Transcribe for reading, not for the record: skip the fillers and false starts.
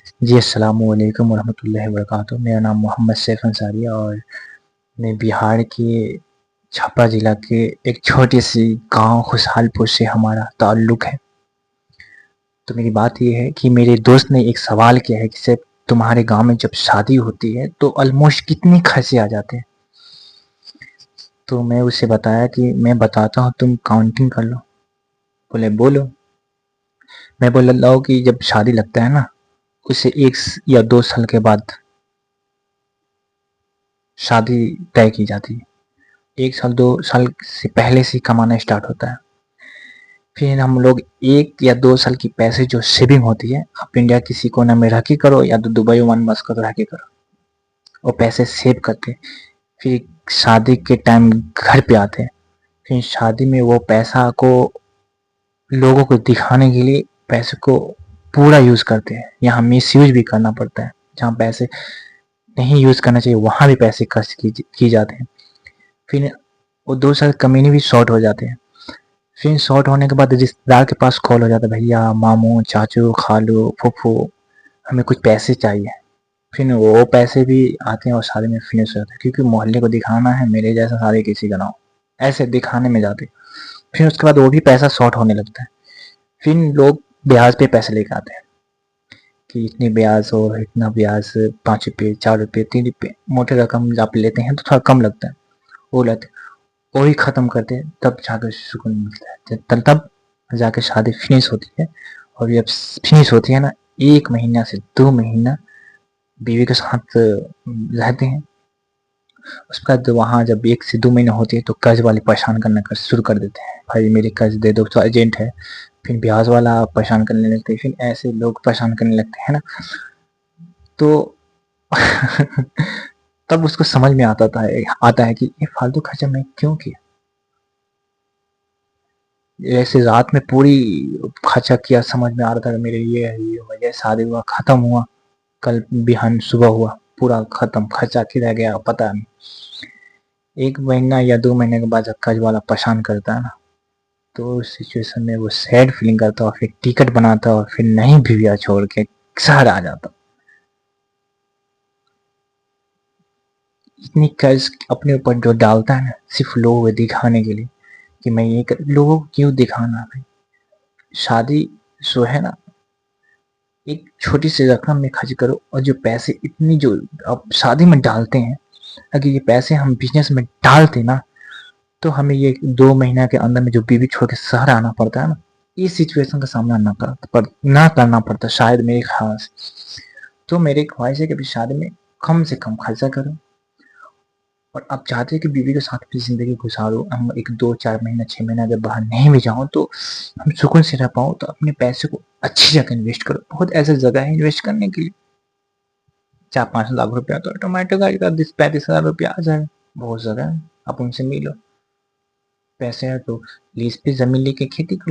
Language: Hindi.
जी, अस्सलामुअलैकुम वरहमतुल्लाहि वबरकातुहू। मेरा नाम मोहम्मद सैफ अंसारी है और मैं बिहार के छपरा ज़िला के एक छोटी-सी गाँव खुशहालपुर से हमारा ताल्लुक़ है। तो मेरी बात ये है कि मेरे दोस्त ने एक सवाल किया है कि सैफ, तुम्हारे गाँव में जब शादी होती है तो ऑलमोस्ट कितने खर्चे आ जाते हैं? तो मैं उसे बताया कि मैं बताता हूँ, तुम काउंटिंग कर लो। बोले बोलो। मैं बोल रहा हूँ कि जब शादी लगता है ना, उसे 1 या 2 साल के बाद शादी तय की जाती है। 1 साल 2 साल से पहले से ही कमाना स्टार्ट होता है। फिर हम लोग 1 या 2 साल की पैसे जो सेविंग होती है, आप इंडिया किसी कोने में रह के करो या तो दुबई ओमान मस्कत रह के करो, वो पैसे सेव करके फिर शादी के टाइम घर पे आते हैं। फिर शादी में वो पैसा को लोगों को दिखाने के लिए पैसे को पूरा यूज़ करते हैं। यहाँ मिसयूज़ भी करना पड़ता है। जहाँ पैसे नहीं यूज़ करना चाहिए वहाँ भी पैसे खर्च की जाते हैं। फिर वो 2 साल कमीने भी शॉर्ट हो जाते हैं। फिर शॉर्ट होने के बाद रिश्तेदार के पास कॉल हो जाता है, भैया, मामू, चाचू, खालू, फूफू, हमें कुछ पैसे चाहिए। फिर वो पैसे भी आते हैं और शादी में फिनिश हो जाते हैं, क्योंकि मोहल्ले को दिखाना है मेरे जैसा शादी किसी का ना हो, ऐसे दिखाने में जाते हैं। फिर उसके बाद वो भी पैसा शॉर्ट होने लगता है। फिर लोग ब्याज पे पैसे लेके आते हैं कि इतनी ब्याज और इतना ब्याज, 5 रुपये, 4 रुपये, 3 रुपये, मोटे रकम आप लेते हैं तो थोड़ा कम लगता है, वो लेते हैं। वही ख़त्म करते हैं, तब जाकर सुकून मिलता है। तब जाके शादी फिनिश होती है। और जब फिनिश होती है ना, 1 महीना से 2 महीना बीवी के साथ रहते हैं। उसके बाद वहाँ जब 1 से 2 महीने होती है तो कर्ज वाले परेशान करना शुरू कर देते हैं, भाई मेरे कर्ज दे दो, तो अर्जेंट है। फिर ब्याज वाला परेशान करने लगते हैं। फिर ऐसे लोग परेशान करने लगते हैं ना, तो तब उसको समझ में आता है कि ये फालतू खर्चा मैं क्यों किया। ऐसे रात में पूरी खर्चा किया, समझ में आ रहा था कि मेरे ये वजह शादी हुआ, खत्म हुआ, कल बिहान सुबह हुआ, पूरा खत्म, खर्चा किधर गया पता नहीं। 1 महीना या 2 महीने के बाद जब कर्ज वाला परेशान करता है ना, तो उस सिचुएशन में वो सैड फीलिंग करता और फिर टिकट बनाता और फिर नहीं भिविया छोड़ के शहर आ जाता। इतनी कर्ज अपने ऊपर जो डालता है ना, सिर्फ लोगों को दिखाने के लिए कि मैं ये कर, लोगों को क्यों दिखाना भाई। शादी जो है ना, एक छोटी सी रकम में खर्च करो, और जो पैसे इतनी जो आप शादी में डालते हैं, अगर ये पैसे हम बिजनेस में डालते ना, तो हमें ये 2 महीना के अंदर में जो बीवी छोड़ के शहर आना पड़ता है ना, इस सिचुएशन का सामना ना करना पड़ता शायद, मेरे ख्याल से। तो मेरी ख्वाहिश है कि अभी शादी में कम से कम खर्चा करो, और आप चाहते हैं कि बीवी के साथ अपनी ज़िंदगी गुज़ारो। हम 1, 2, 4 महीना, 6 महीना अगर बाहर नहीं भी जाऊँ तो हम सुकून से रह पाऊँ, तो अपने पैसे को अच्छी जगह इन्वेस्ट करो। बहुत ऐसी जगह है इन्वेस्ट करने के लिए। 4-5 लाख रुपया तो ऑटोमेटिक गाड़ी का 30-35 हज़ार रुपया आ जाएगा। बहुत जगह है, आप उनसे मिलो। पैसे हैं तो लीज़ पे ज़मीन लेके खेती करो।